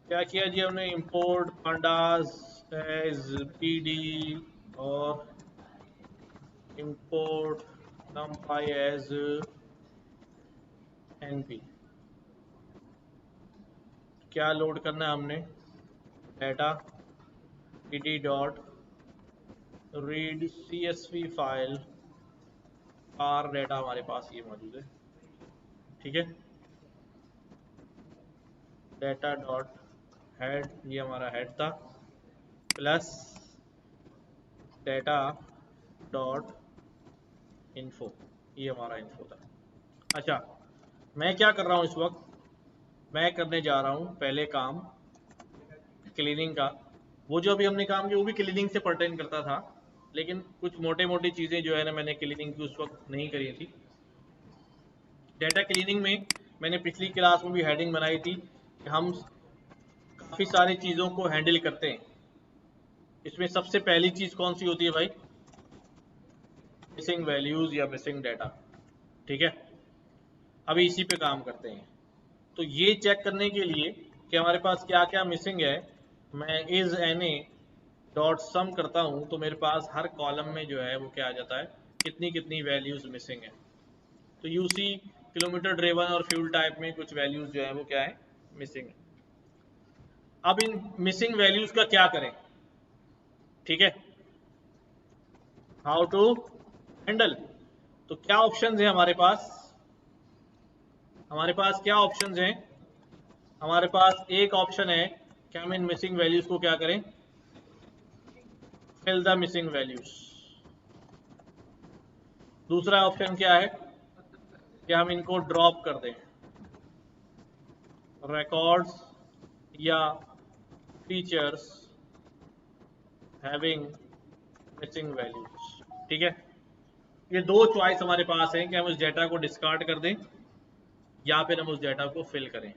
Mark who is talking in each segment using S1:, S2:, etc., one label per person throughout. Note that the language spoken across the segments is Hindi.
S1: क्या किया जी हमने, इंपोर्ट pandas एज pd और इंपोर्ट numpy एज np। क्या लोड करना है हमने, data pd dot read csv file, our data हमारे पास ये मौजूद है, ठीक है। डाटा डॉट हेड, ये हमारा हेड था, प्लस डाटा डॉट इन्फो, ये हमारा इन्फो था। अच्छा, मैं क्या कर रहा हूँ इस वक्त, मैं करने जा रहा हूँ पहले काम क्लीनिंग का। वो जो अभी हमने काम किया वो भी क्लीनिंग से पर्टेन करता था, लेकिन कुछ मोटे मोटी चीज़ें जो है ना मैंने क्लीनिंग की उस वक्त नहीं करी थी। डाटा क्लीनिंग में मैंने पिछली क्लास में भी हेडिंग बनाई थी कि हम काफ़ी सारी चीज़ों को हैंडल करते हैं। इसमें सबसे पहली चीज़ कौन सी होती है भाई, मिसिंग वैल्यूज़ या मिसिंग डाटा, ठीक है। अभी इसी पे काम करते हैं। तो ये चेक करने के लिए कि हमारे पास क्या क्या मिसिंग है, मैं इज एन ए डॉट सम करता हूँ तो मेरे पास हर कॉलम में जो है वो क्या आ जाता है, कितनी कितनी वैल्यूज मिसिंग है। तो यूसी किलोमीटर ड्रेवन और फ्यूल टाइप में कुछ वैल्यूज जो है वो क्या है, मिसिंग है। अब इन मिसिंग वैल्यूज का क्या करें, ठीक है, हाउ टू हैंडल। तो क्या ऑप्शंस है हमारे पास, हमारे पास क्या ऑप्शंस हैं, हमारे पास एक ऑप्शन है कि हम इन मिसिंग वैल्यूज को क्या करें, फिल द मिसिंग वैल्यूज। दूसरा ऑप्शन क्या है कि हम इनको ड्रॉप कर दें, रिकॉर्ड्स या फीचर्स हैविंग मिसिंग वैल्यूज, ठीक है। ये दो चॉइस हमारे पास है कि हम उस डेटा को डिस्कार्ड कर दें या फिर हम उस डेटा को फिल करें।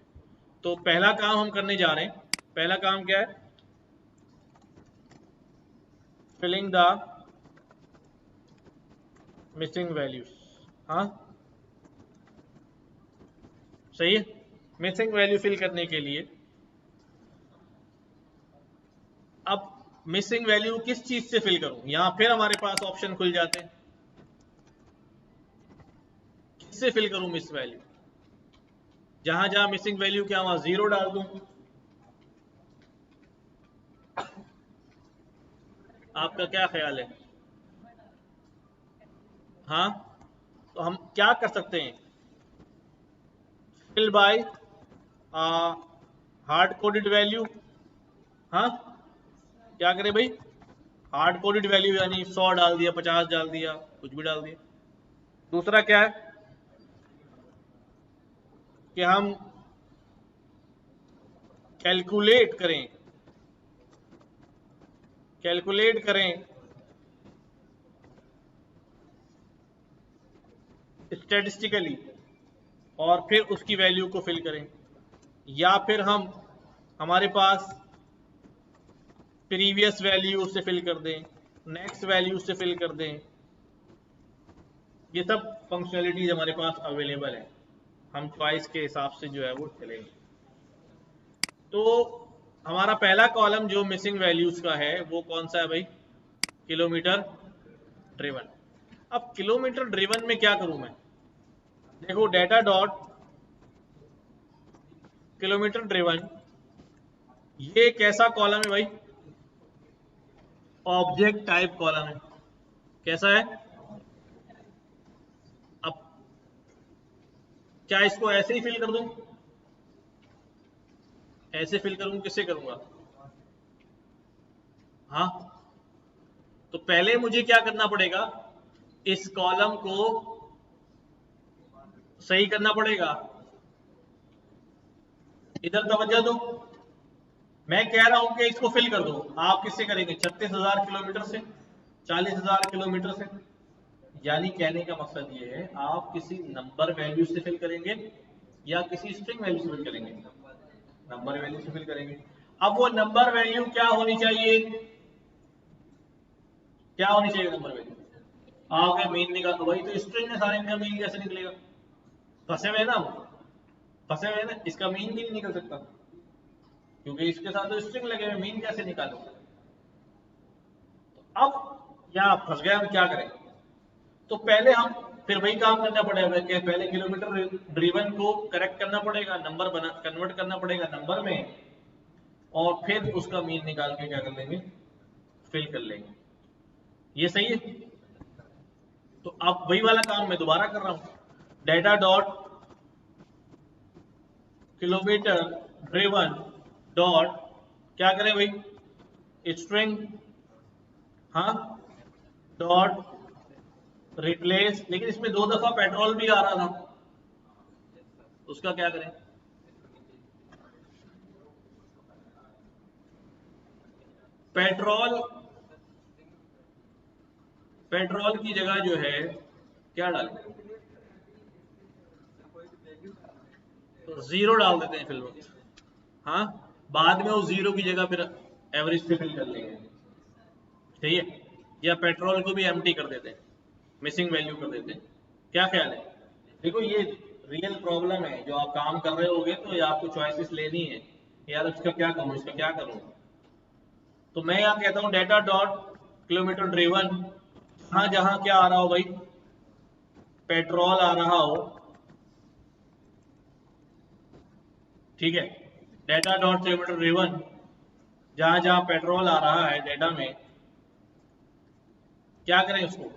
S1: तो पहला काम हम करने जा रहे हैं, पहला काम क्या है, फिलिंग द मिसिंग वैल्यूज। हाँ सही है। मिसिंग वैल्यू फिल करने के लिए अब मिसिंग वैल्यू किस चीज से फिल करूं, यहां फिर हमारे पास ऑप्शन खुल जाते हैं, किससे फिल करूं मिस वैल्यू, जहां जहां मिसिंग वैल्यू क्या वहां जीरो डाल दूं। आपका क्या ख्याल है। हाँ, तो हम क्या कर सकते हैं, fill by hard coded value. हाँ, क्या करें भाई, हार्ड कोडेड वैल्यू यानी 100 डाल दिया, 50 डाल दिया, कुछ भी डाल दिया। दूसरा क्या है कि हम कैलकुलेट करें, कैलकुलेट करें स्टैटिस्टिकली और फिर उसकी वैल्यू को फिल करें, या फिर हम हमारे पास प्रीवियस वैल्यू से फिल कर दें, नेक्स्ट वैल्यू से फिल कर दें। ये सब फंक्शनलिटीज हमारे पास अवेलेबल है, हम चॉइस के हिसाब से जो है वो चलेंगे। तो हमारा पहला कॉलम जो मिसिंग वैल्यूज का है वो कौन सा है भाई, किलोमीटर ड्रिवन। अब किलोमीटर ड्रिवन में क्या करूं मैं, देखो डाटा डॉट किलोमीटर ड्रिवन, ये कैसा कॉलम है भाई, ऑब्जेक्ट टाइप कॉलम है। कैसा है, अब क्या इसको ऐसे ही फिल कर दूं, ऐसे फिल करूं, किससे करूंगा। हाँ, तो पहले मुझे क्या करना पड़ेगा, इस कॉलम को सही करना पड़ेगा। इधर तवज्जो दो, मैं कह रहा हूं कि इसको फिल कर दो, आप किससे करेंगे, 36,000 किलोमीटर से, 40,000 किलोमीटर से। यानी कहने का मकसद ये है आप किसी नंबर वैल्यू से फिल करेंगे या किसी स्ट्रिंग वैल्यू से फिल करेंगे, नंबर वैल्यू से फिल करेंगे। अब वो नंबर वैल्यू क्या होनी चाहिए, क्या होनी चाहिए नंबर वैल्यू, आपके मीन निकाल दो भाई, तो स्ट्रिंग में सारे का मीन कैसे निकलेगा, फंसे हुए ना हम, फंसे हुए ना, इसका मीन भी नहीं निकल सकता, क्योंकि इसके साथ तो स्ट्रिंग लगे हुए, मीन कैसे निकालूं? अब यहाँ फंस गए, हम क्या करें? तो पहले हम फिर वही काम करना पड़ेगा कि पहले किलोमीटर ड्रिवन को करेक्ट करना पड़ेगा, नंबर बना कन्वर्ट करना पड़ेगा नंबर में, और फिर उसका मीन निकाल के क्या कर लेंगे, फिल कर लेंगे। ये सही है? तो अब वही वाला काम मैं दोबारा कर रहा हूं, data dot kilometre driven dot क्या करें भाई, स्ट्रिंग, हाँ, डॉट रिप्लेस, लेकिन इसमें 2 दफा पेट्रोल भी आ रहा था, उसका क्या करें? पेट्रोल, पेट्रोल की जगह जो है क्या डालें? तो 0 डाल देते हैं फिल वक्त, हाँ, बाद में उस 0 की जगह फिर एवरेज से फिल कर लेंगे, ठीक है? या पेट्रोल को भी एम्प्टी कर देते हैं, मिसिंग वैल्यू कर देते हैं, क्या ख्याल है? देखो ये रियल प्रॉब्लम है, जो आप काम कर रहे होगे तो ये आपको चॉइसेस लेनी है, यार इसका क्या करूं, इसका क्या करूं। तो मैं यहाँ कहता हूँ डेटा डॉट किलोमीटर ड्रिवन, जहां जहां क्या आ रहा हो भाई, पेट्रोल आ रहा हो, ठीक है, डेटा डॉट किलोमीटर ड्रिवन, जहां जहां पेट्रोल आ रहा है डेटा में, क्या करें उसको?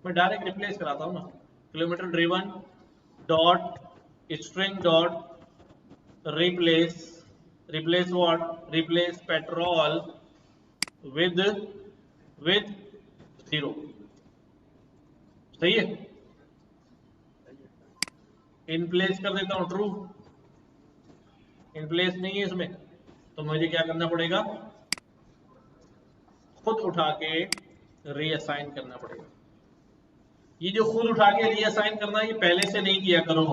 S1: मैं डायरेक्ट रिप्लेस कराता हूँ ना, kilometre driven dot string dot replace, replace what, replace petrol with with 0, सही है? इन प्लेस कर देता हूं ट्रू, इन प्लेस नहीं है इसमें, तो मुझे क्या करना पड़ेगा, खुद उठा के रीअसाइन करना पड़ेगा। ये जो खुद उठा के रीअसाइन करना, ये पहले से नहीं किया करो,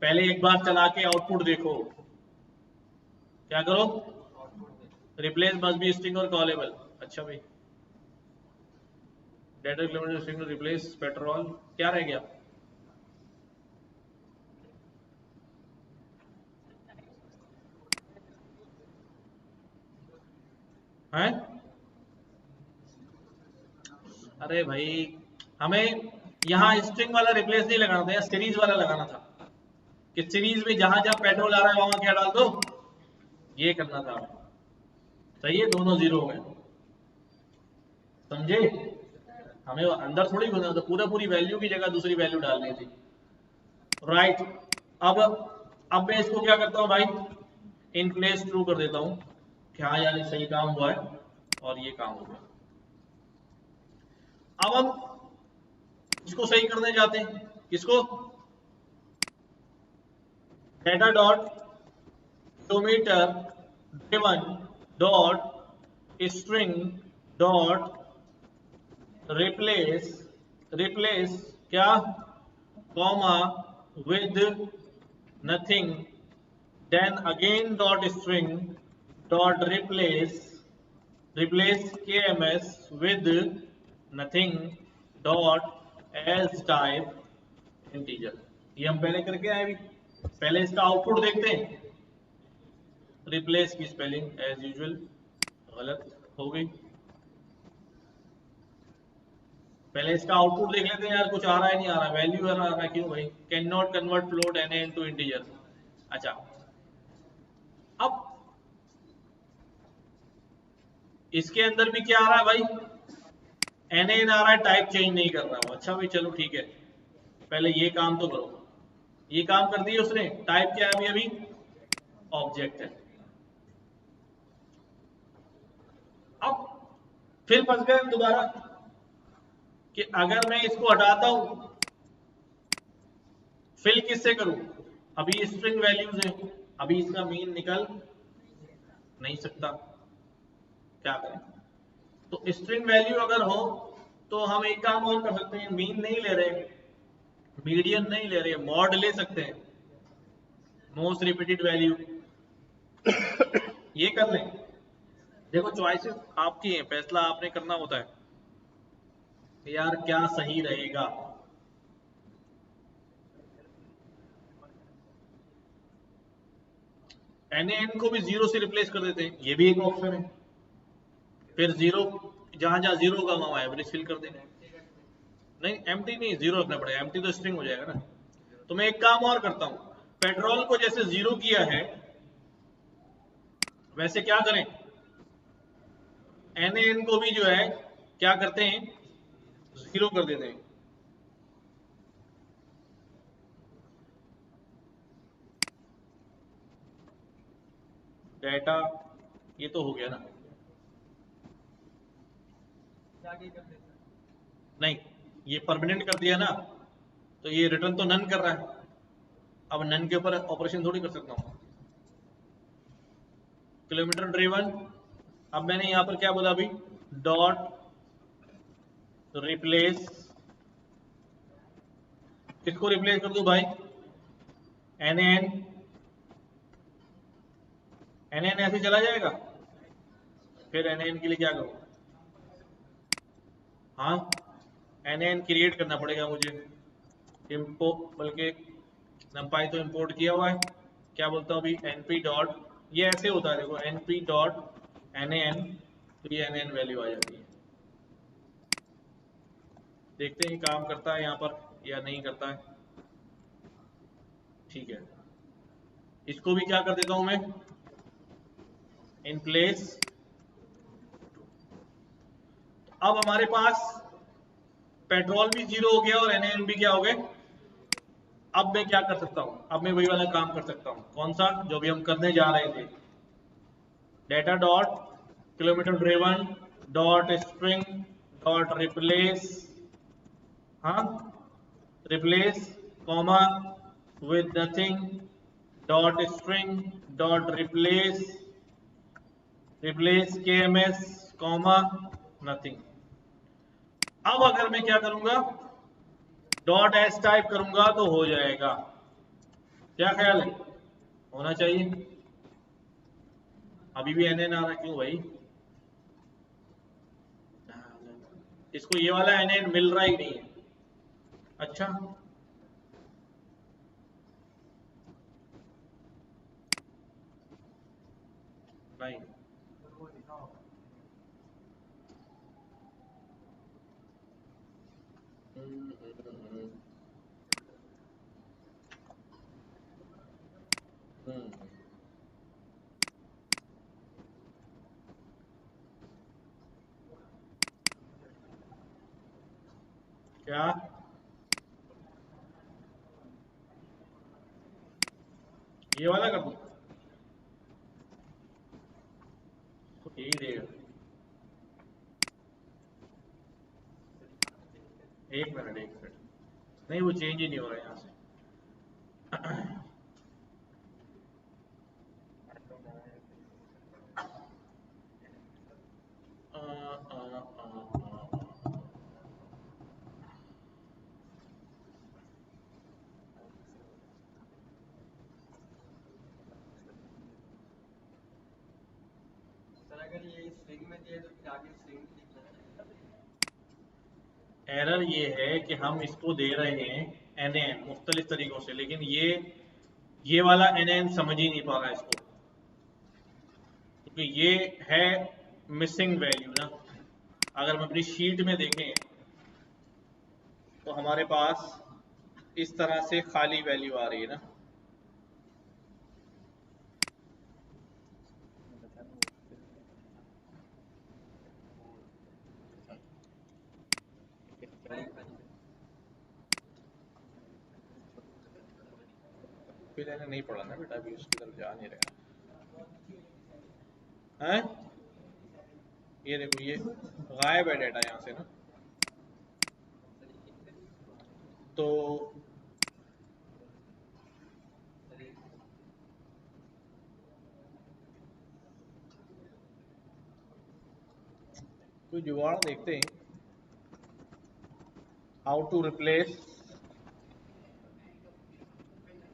S1: पहले एक बार चला के आउटपुट देखो, क्या करो, रिप्लेस मस्ट बी स्ट्रिंग और कॉलेबल। अच्छा भाई, data kilometre string replace petrol, क्या रह गया? है? अरे भाई, हमें यहाँ स्ट्रिंग वाला रिप्लेस नहीं लगाना था, यहाँ सीरीज वाला लगाना था, कि सीरीज में जहां जहां पेट्रोल आ रहा है वहां क्या डाल दो, ये करना था। सही है, दोनों 0 हो गए, समझे? हमें अंदर थोड़ी घुसना था, पूरा पूरी वैल्यू की जगह दूसरी वैल्यू डालनी थी, राइट? अब मैं इसको क्या करता हूँ भाई, इन प्लेस ट्रू कर देता हूँ कि हाँ यार सही काम हुआ है और ये काम हो गया। अब हम इसको सही करने जाते हैं, किसको, data dot kilometre driven dot string dot replace, replace क्या, comma with nothing, then again dot string dot replace, replace kms with nothing dot as type integer। ये हम पहले करके आए भी, पहले इसका आउटपुट देखते हैं। रिप्लेस की स्पेलिंग एज यूजुअल गलत हो गई, पहले इसका आउटपुट देख लेते हैं, यार कुछ आ रहा है नहीं आ रहा, वैल्यू आ रहा है, क्यों भाई, can not convert float NaN into integer. अच्छा, अब इसके अंदर भी क्या आ रहा है भाई, एन एन आ रहा है, टाइप चेंज नहीं कर रहा हूं। अच्छा भाई चलो ठीक है, पहले ये काम तो करो, ये काम कर दिया उसने, टाइप क्या है अभी, ऑब्जेक्ट है। अब फिर फंस गए दोबारा कि अगर मैं इसको हटाता हूं, फिल किससे करूं, अभी स्ट्रिंग वैल्यूज है, अभी इसका मीन निकल नहीं सकता, क्या करें? तो स्ट्रिंग वैल्यू अगर हो तो हम एक काम और कर सकते हैं, मीन नहीं ले रहे, मीडियन नहीं ले रहे, मॉड ले सकते हैं, मोस्ट रिपीटेड वैल्यू, ये कर लें। देखो चॉइसेस आपकी हैं, फैसला आपने करना होता है यार क्या सही रहेगा। NaN को भी जीरो से रिप्लेस कर देते हैं, ये भी एक ऑप्शन है। फिर जीरो, जहां जहां जीरो होगा वहां एवरेज फिल कर देंगे। नहीं एम्प्टी नहीं, जीरो रखना पड़ेगा, एम्प्टी तो स्ट्रिंग हो जाएगा ना। तो मैं एक काम और करता हूं, पेट्रोल को जैसे जीरो किया है वैसे क्या करें, NaN को भी जो है क्या करते हैं, जीरो कर देते हैं। डेटा ये तो हो गया ना, नहीं ये परमानेंट कर दिया ना, तो ये रिटर्न तो नन कर रहा है। अब नन के ऊपर ऑपरेशन थोड़ी कर सकता हूँ। किलोमीटर ड्रिवन, अब मैंने यहां पर क्या बोला अभी, डॉट रिप्लेस, किसको रिप्लेस कर दूं भाई, NaN, NaN ऐसे चला जाएगा। फिर NaN के लिए क्या करूं, हाँ NaN क्रिएट करना पड़ेगा मुझे, इम्पो बल्कि नंपाई तो इंपोर्ट किया हुआ है, क्या बोलता हूँ अभी, np डॉट, ये ऐसे होता है देखो, np डॉट NaN, तो ये NaN वैल्यू आ जाती है। देखते हैं काम करता है यहाँ पर या नहीं करता है। ठीक है, इसको भी क्या कर देता हूं मैं, इन प्लेस। अब हमारे पास पेट्रोल भी जीरो हो गया और NaN भी क्या हो गए। अब मैं क्या कर सकता हूं, अब मैं वही वाला काम कर सकता हूं, कौन सा, जो भी हम करने जा रहे थे, data dot kilometre driven dot string dot replace, हाँ replace comma with nothing dot string dot replace, replace KMS comma nothing. अब अगर मैं क्या करूंगा, डॉट एस टाइप करूंगा तो हो जाएगा, क्या ख्याल है, होना चाहिए। अभी भी NaN आ रहा है, क्यों भाई, इसको ये वाला NaN मिल रहा ही नहीं है। अच्छा नहीं, हम्म, क्या, ये वाला कर दूं, यही देगा, एक मिनट एक मिनट, नहीं वो चेंज ही नहीं हो रहा है यहाँ से। आ, आ, आ, आ, एरर ये है कि हम इसको दे रहे हैं NaN मुख्तलिफ तरीकों से, लेकिन ये वाला NaN समझ ही नहीं पा रहा है इसको, क्योंकि ये है मिसिंग वैल्यू ना। अगर हम अपनी शीट में देखें तो हमारे पास इस तरह से खाली वैल्यू आ रही है ना, फिर मैंने नहीं पढ़ा ना बेटा, अभी उसकी तरफ जा नहीं रहा है। ये देखो ये गायब है डेटा यहाँ से ना, तो कोई जुगाड़ देखते हैं, हाउ टू रिप्लेस,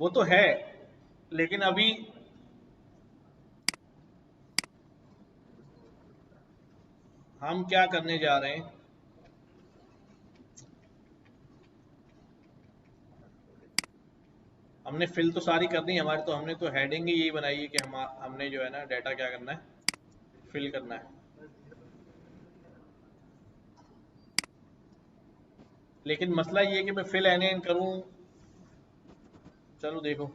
S1: वो तो है, लेकिन अभी हम क्या करने जा रहे हैं, हमने फिल तो सारी करनी है हमारी, तो हमने तो हेडिंग ही यही बनाई है कि हमने जो है ना डाटा क्या करना है, फिल करना है। लेकिन मसला ये है कि मैं फिल एन करूं, चलो देखो,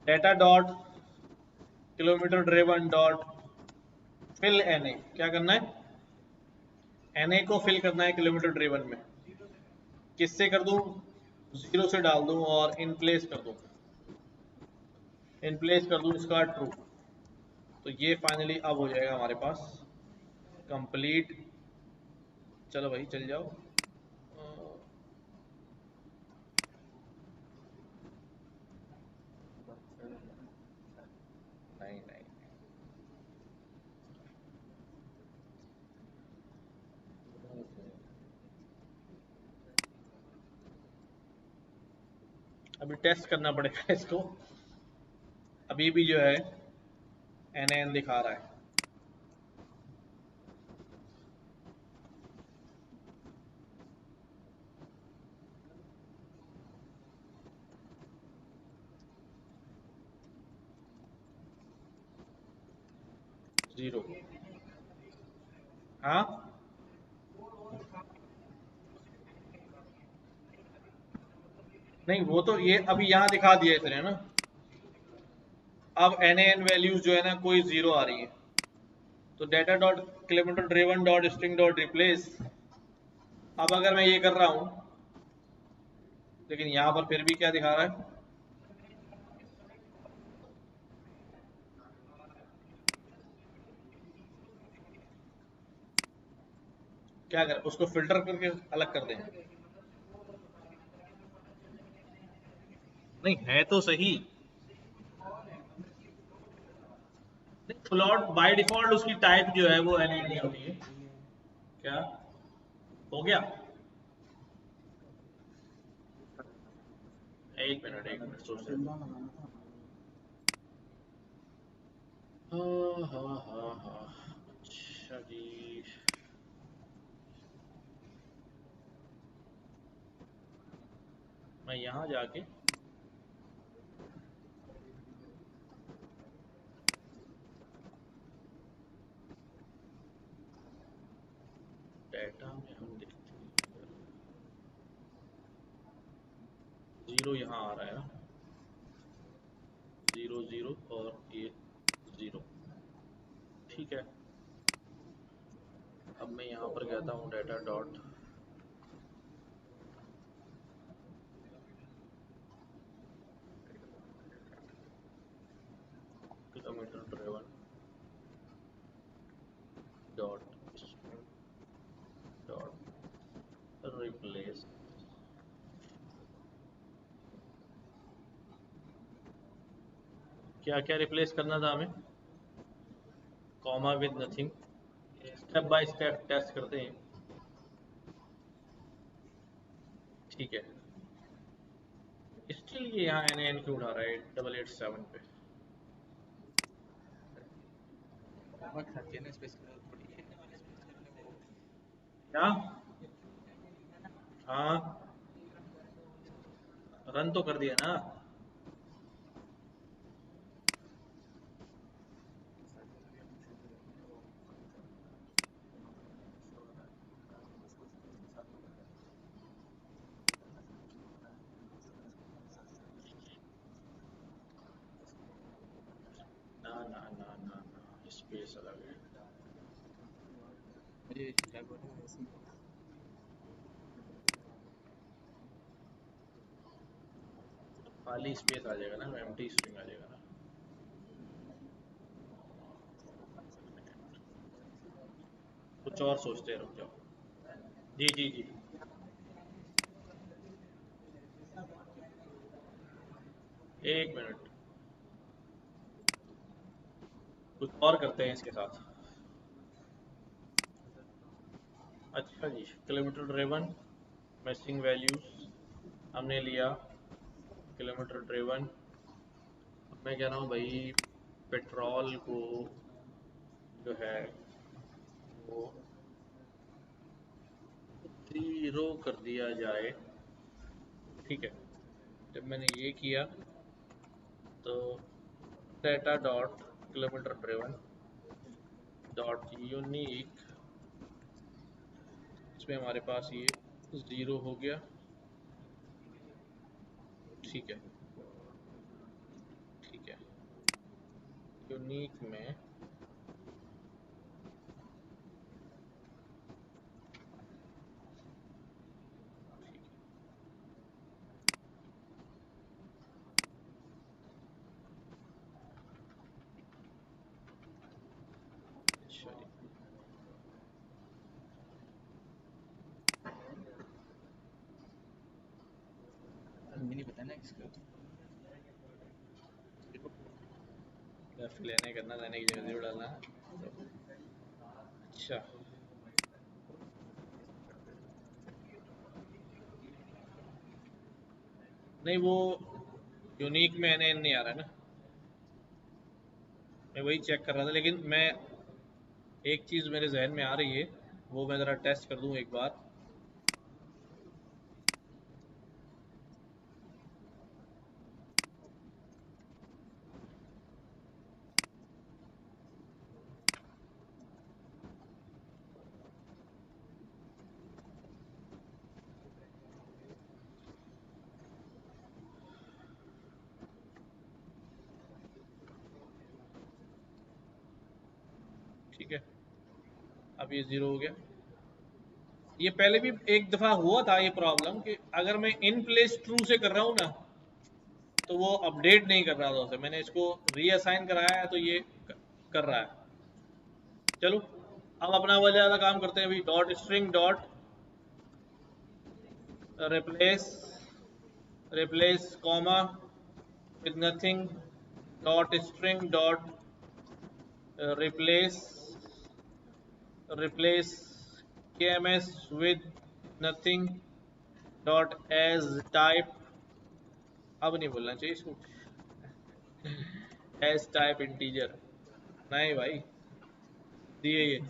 S1: data dot kilometre driven dot fill NA, क्या करना है, एन को फिल करना है किलोमीटर ड्रिवन में। किससे कर दूं, 0 से डाल दूं और इन प्लेस कर दूं, इन प्लेस कर दूं इसका ट्रू। तो ये फाइनली अब हो जाएगा हमारे पास कंप्लीट। चलो भाई चल जाओ। नहीं नहीं, अभी टेस्ट करना पड़ेगा इसको। अभी भी जो है एन दिखा रहा है। जीरो, हाँ नहीं, वो तो ये अभी यहाँ दिखा दिया इसने ना। अब एन वैल्यूज जो है ना कोई जीरो आ रही है, तो data dot kilometre driven dot string dot replace. अब अगर मैं ये कर रहा हूँ, लेकिन यहाँ पर फिर भी क्या दिखा रहा है, क्या कर उसको फिल्टर करके अलग कर दें। नहीं है तो सही, फ्लोट बाय डिफॉल्ट उसकी टाइप जो है वो एन नहीं होती है। क्या हो गया, एक मिनट सोचते हैं। हाँ हाँ हाँ हाँ, अच्छा जी। मैं यहाँ जाके डाटा में हम देखते हैं, जीरो यहाँ आ रहा है ना, जीरो जीरो और ये जीरो, ठीक है। अब मैं यहाँ पर कहता हूँ data dot kilometre driven dot dot replace. क्या क्या रिप्लेस करना था हमें, comma with nothing. Step by step test करते हैं, ठीक है। स्टिल ये यहाँ एन क्यों उठा रहा है 887 पे, क्या, हाँ रन तो कर दिया ना। ना ना ना ना ना, स्पेस अलग है। खाली स्पेस आ जाएगा ना, एम्प्टी स्ट्रिंग आ जाएगा ना। कुछ और सोचते हैं, रुक जाओ। जी जी जी, एक मिनट, कुछ और करते हैं इसके साथ। अच्छा जी, किलोमीटर ड्रिवन मैचिंग वैल्यूज हमने लिया, किलोमीटर ड्रिवन। मैं कह रहा हूँ भाई पेट्रोल को जो है वो जीरो कर दिया जाए, ठीक है। जब मैंने ये किया तो data dot kilometre driven dot unique, इसमें हमारे पास ये 0 हो गया। ठीक है, ठीक है, यूनिक में
S2: नहीं पता ना किसका
S1: लेने करना, लेने की जगह 0 डालना। अच्छा, नहीं वो यूनिक में एन नहीं आ रहा है ना, मैं वही चेक कर रहा था। लेकिन मैं एक चीज़ मेरे जहन में आ रही है, वो मैं ज़रा टेस्ट कर दूं एक बार। ठीक है, अब ये 0 हो गया। ये पहले भी एक दफ़ा हुआ था ये प्रॉब्लम कि अगर मैं इन प्लेस ट्रू से कर रहा हूँ ना तो वो अपडेट नहीं कर रहा था उसे। मैंने इसको रीअसाइन कराया है तो ये कर रहा है। चलो अब अपना वाला काम करते हैं अभी। Dot string dot replace, replace comma with nothing dot string dot replace, replace kms with nothing dot as type। अब नहीं बोलना चाहिए इसको, as type integer। नहीं भाई, दिए ये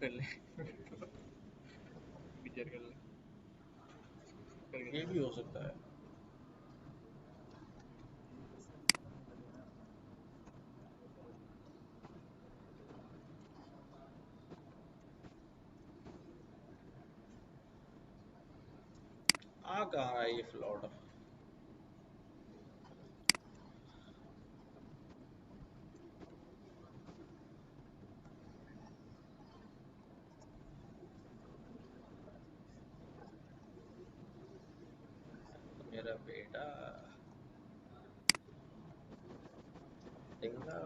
S2: कर ले विचार कर ले
S1: ये भी हो सकता है। आ कहाँ है ये फ्लॉट? मेरा बेटा टिंगा।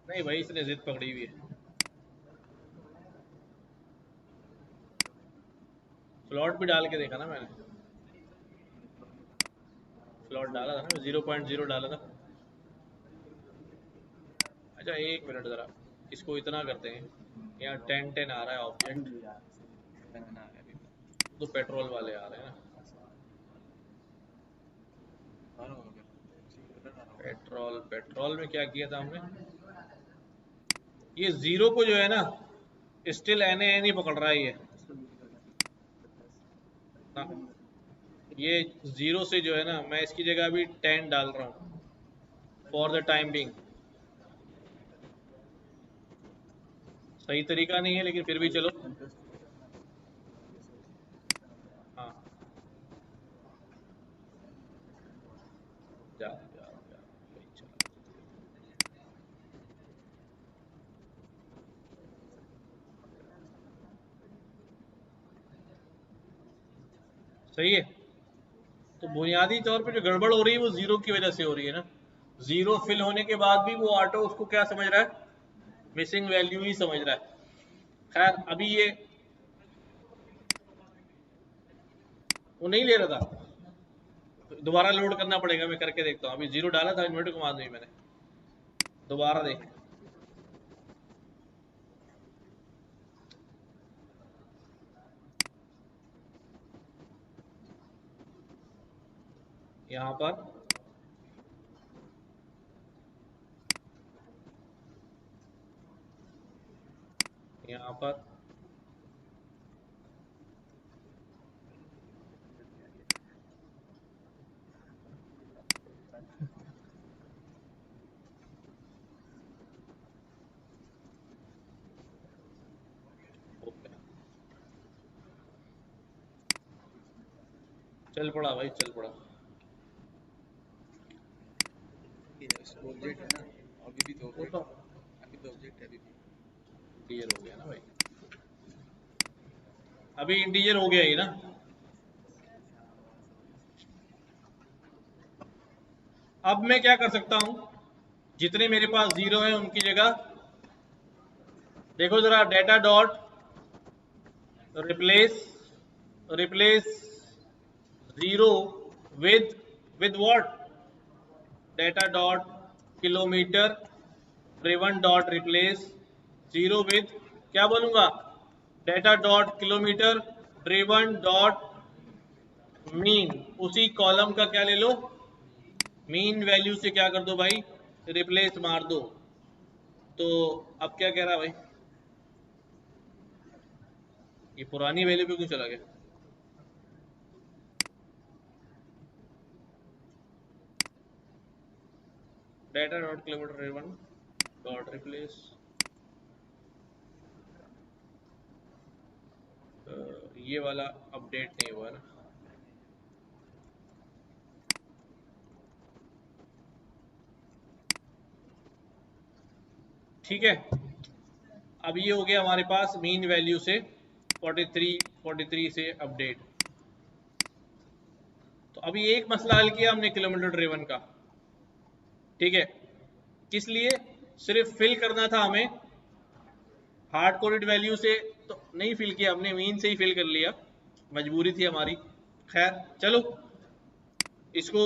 S1: नहीं भाई, इसने जिद पकड़ी हुई है। फ्लॉट भी डाल के देखा ना मैंने, फ्लॉट डाला था ना, 0.0 डाला था। अच्छा एक मिनट ज़रा, इसको इतना करते हैं। यहाँ 10 आ रहा है ऑब्जेक्ट,
S2: बनाना है अभी
S1: तो पेट्रोल वाले आ रहे हैं ना।
S2: बारह हो गया
S1: पेट्रोल, पेट्रोल में क्या किया था हमने? ये 0 को जो है ना स्टिल एन ही पकड़ रहा है ये ना। ये 0 से जो है ना, मैं इसकी जगह अभी 10 डाल रहा हूँ फॉर द टाइम बिंग। सही तरीका नहीं है लेकिन फिर भी चलो। हाँ, जा जा जा, वही चला। सही है। तो बुनियादी तौर पे जो गड़बड़ हो रही है वो 0 की वजह से हो रही है ना। 0 फिल होने के बाद भी वो ऑटो उसको क्या समझ रहा है? मिसिंग वैल्यू ही समझ रहा है। खैर अभी ये वो नहीं ले रहा था। दोबारा लोड करना पड़ेगा, मैं करके देखता हूँ। अभी 0 डाला था इन्वर्टर कमांड में मैंने, दोबारा देख। यहाँ पर यहाँ पर चल पड़ा भाई, चल पड़ा।
S2: ऑब्जेक्ट है ना, अभी भी तो
S1: वो
S2: ऑब्जेक्ट,
S1: तो
S2: अभी तो ऑब्जेक्ट है अभी भी।
S1: इंटीजर हो गया ना भाई, अभी इंटीजर हो गया ही ना। अब मैं क्या कर सकता हूं, जितने मेरे पास 0 है उनकी जगह देखो जरा, data dot replace replace 0 with what, data dot kilometre driven dot replace 0 with, क्या बोलूंगा, data dot kilometre driven dot mean. उसी कॉलम का क्या ले लो, मीन वैल्यू से क्या कर दो भाई, रिप्लेस मार दो। तो अब क्या कह रहा भाई, ये पुरानी वैल्यू पे क्यों चला गया? Data dot kilometre driven dot replace, ये वाला अपडेट नहीं हुआ ना। ठीक है, अब ये हो गया हमारे पास मीन वैल्यू से 43 से अपडेट। तो अभी एक मसला हल किया हमने किलोमीटर ड्रिवन का, ठीक है। किस लिए, सिर्फ फिल करना था हमें, हार्ड कोडेड वैल्यू से तो नहीं फिल किया हमने, मीन से ही फिल कर लिया, मजबूरी थी हमारी। खैर चलो, इसको